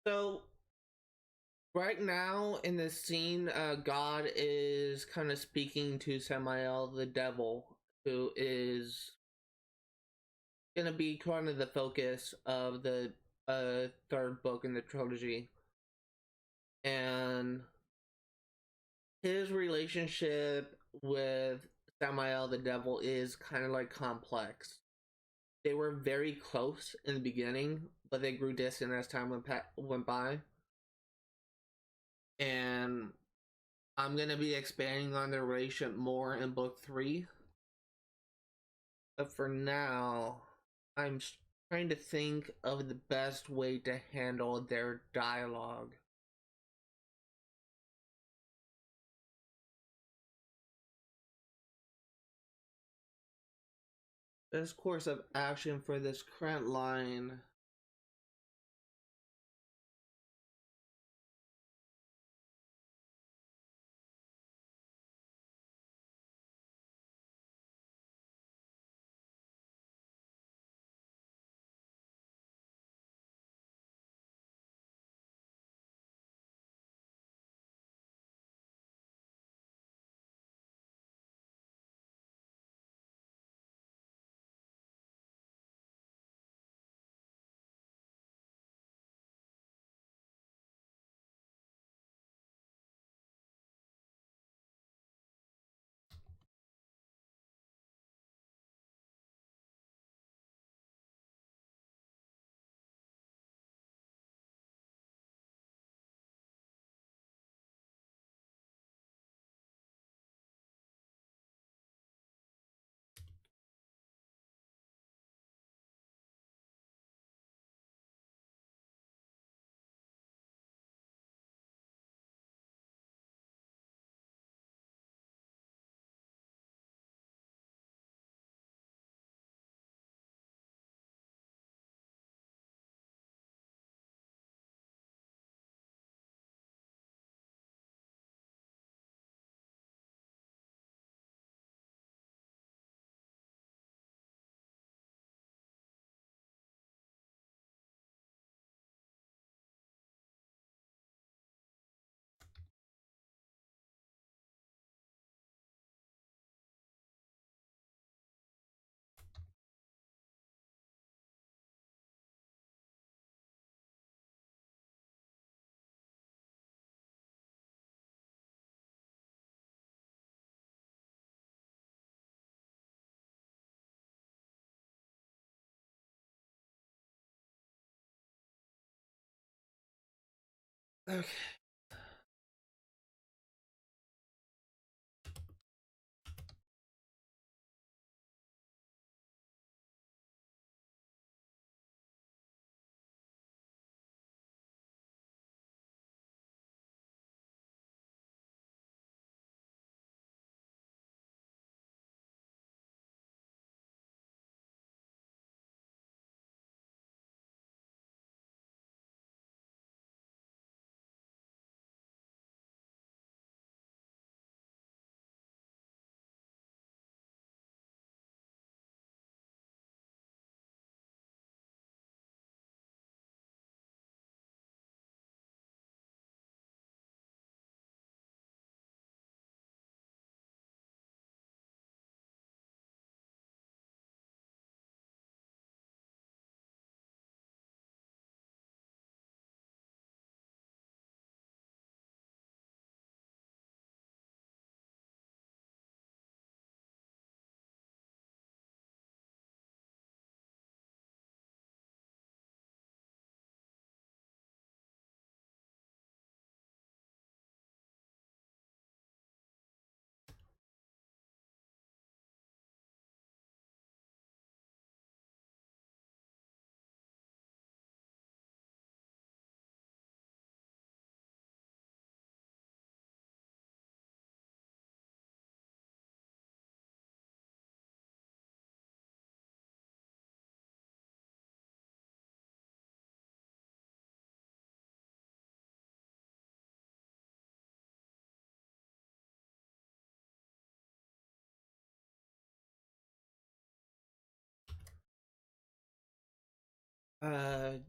So right now in this scene, God is kind of speaking to Samael, the devil, who is gonna be kind of the focus of the third book in the trilogy, and his relationship with Samael, the devil, is kind of like complex. They were very close in the beginning, but they grew distant as time went by, and I'm gonna be expanding on their relationship more in book 3. But for now, I'm trying to think of the best way to handle their dialogue. Best course of action for this current line. Okay.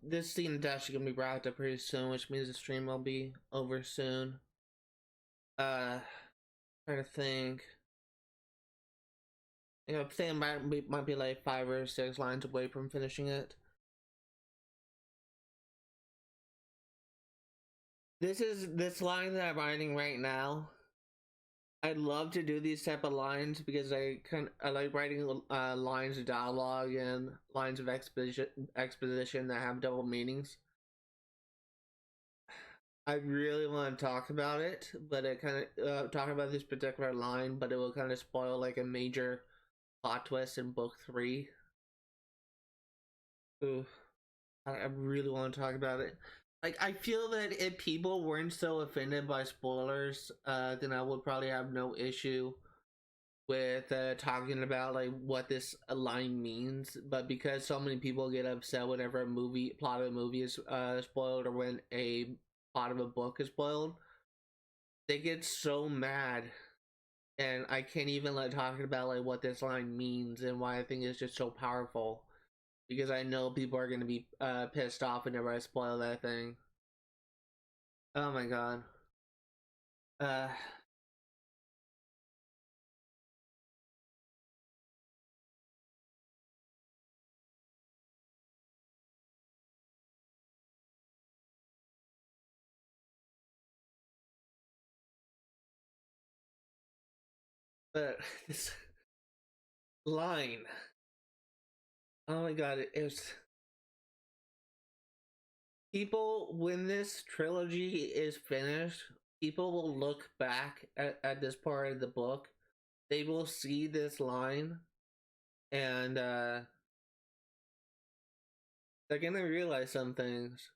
This scene is actually gonna be wrapped up pretty soon, which means the stream will be over soon. Uh, Trying to think. You know, I'm saying might be like 5 or 6 lines away from finishing it. This line that I'm writing right now. I love to do these type of lines because I like writing lines of dialogue and lines of exposition that have double meanings. I really want to talk about it, but it kind of talk about this particular line, but it will kind of spoil like a major plot twist in book 3. Ooh, I really want to talk about it. Like, I feel that if people weren't so offended by spoilers, then I would probably have no issue with talking about like what this line means. But because so many people get upset whenever a plot of a movie is spoiled, or when a plot of a book is spoiled, they get so mad, and I can't even like talking about like what this line means and why I think it's just so powerful, because I know people are gonna be pissed off whenever I spoil that thing. Oh my god. Uh, but this line. Oh my god, it's people, when this trilogy is finished, people will look back at this part of the book. They will see this line, and they're gonna realize some things.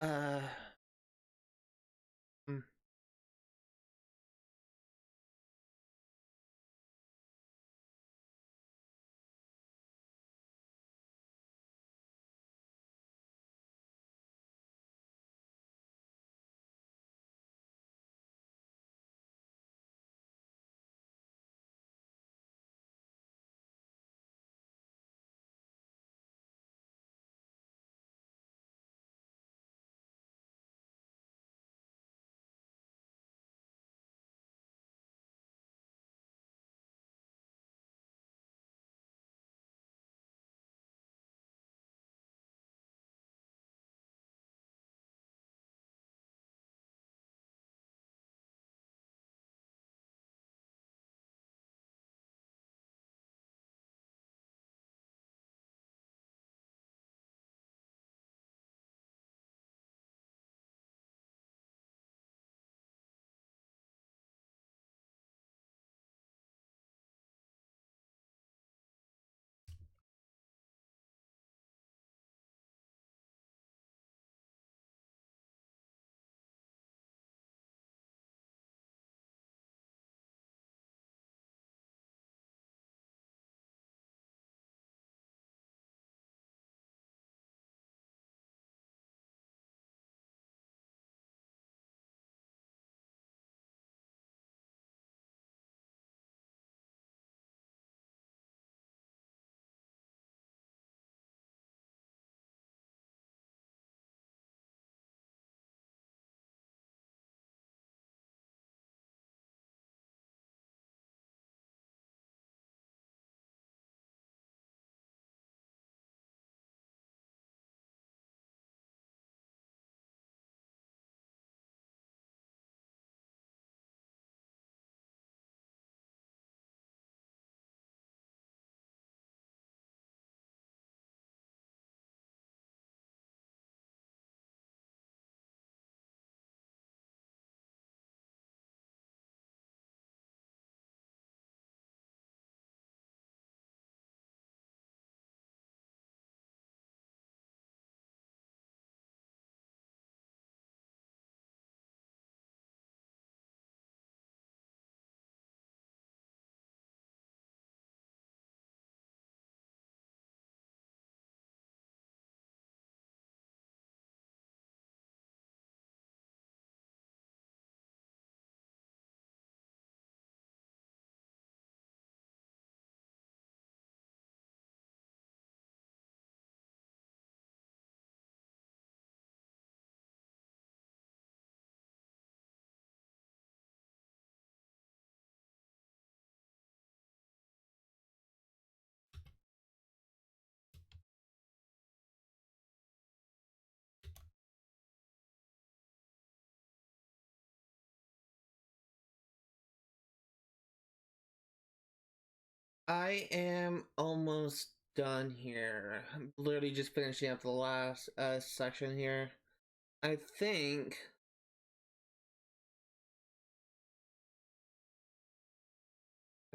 Uh, hmm. I am almost done here. I'm literally just finishing up the last section here. I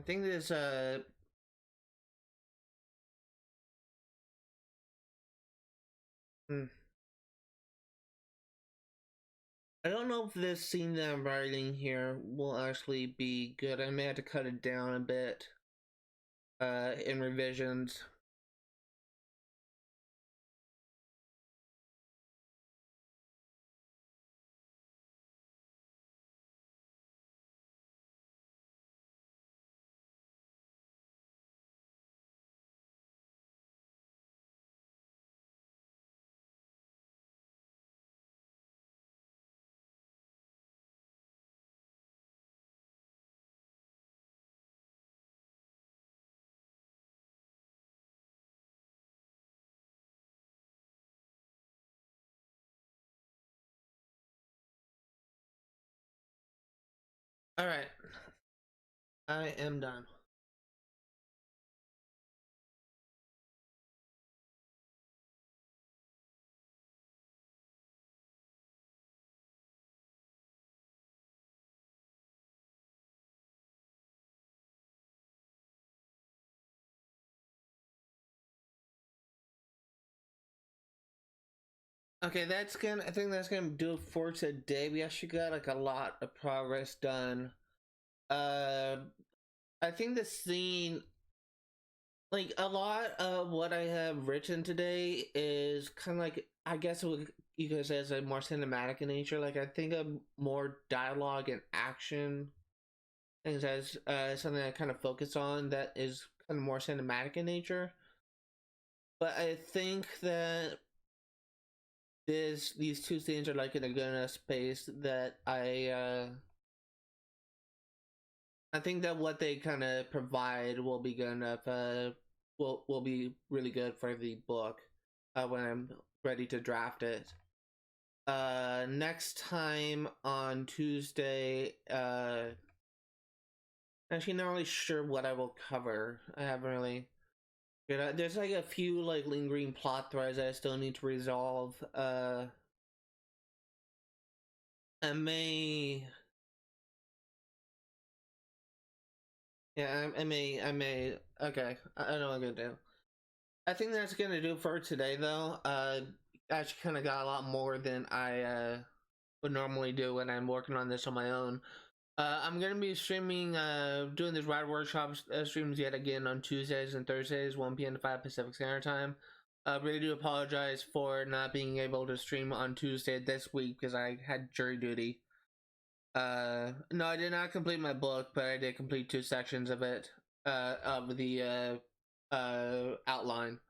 think this hmm. I don't know if this scene that I'm writing here will actually be good. I may have to cut it down a bit in revisions. Alright, I am done. Okay, I think that's gonna do it for today. We actually got like a lot of progress done. Uh, I think the scene, like a lot of what I have written today is kind of like, I guess what you could say is like more cinematic in nature. Like I think of more dialogue and action things as something I kind of focus on that is kind of more cinematic in nature. But I think that these two scenes are like in a good enough space that I think that what they kind of provide will be good enough. Will be really good for the book when I'm ready to draft it. Next time on Tuesday. Actually, not really sure what I will cover. I haven't really. You know, there's like a few like lingering plot threads I still need to resolve. I may. Yeah, I may. Okay, I know what I'm gonna do. I think that's gonna do for today, though. Actually, kind of got a lot more than I would normally do when I'm working on this on my own. I'm gonna be streaming, doing this Ride Workshop streams yet again on Tuesdays and Thursdays, 1 p.m. to 5 Pacific Standard Time. Really do apologize for not being able to stream on Tuesday this week because I had jury duty. No, I did not complete my book, but I did complete two sections of it, of the outline.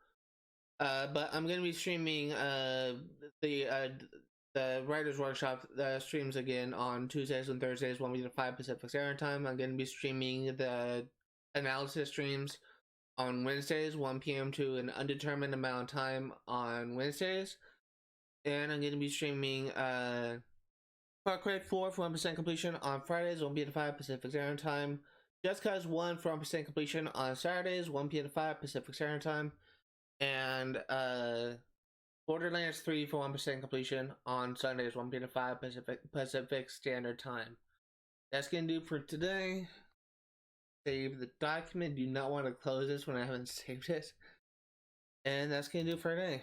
But I'm gonna be streaming the uh, the Writers Workshop streams again on Tuesdays and Thursdays, 1 to 5 Pacific Standard Time. I'm gonna be streaming the analysis streams on Wednesdays, 1 p.m. to an undetermined amount of time on Wednesdays, and I'm gonna be streaming Far Cry 4 for 1% completion on Fridays, 1 p.m. to 5 Pacific Standard Time. Just Cause 1 for 1% completion on Saturdays, 1 p.m. to 5 Pacific Standard Time. And Borderlands 3 for 1% completion on Sundays, 1 p.m. to 5 Pacific Standard Time. That's gonna do for today. Save the document. Do not want to close this when I haven't saved it. And that's gonna do for today.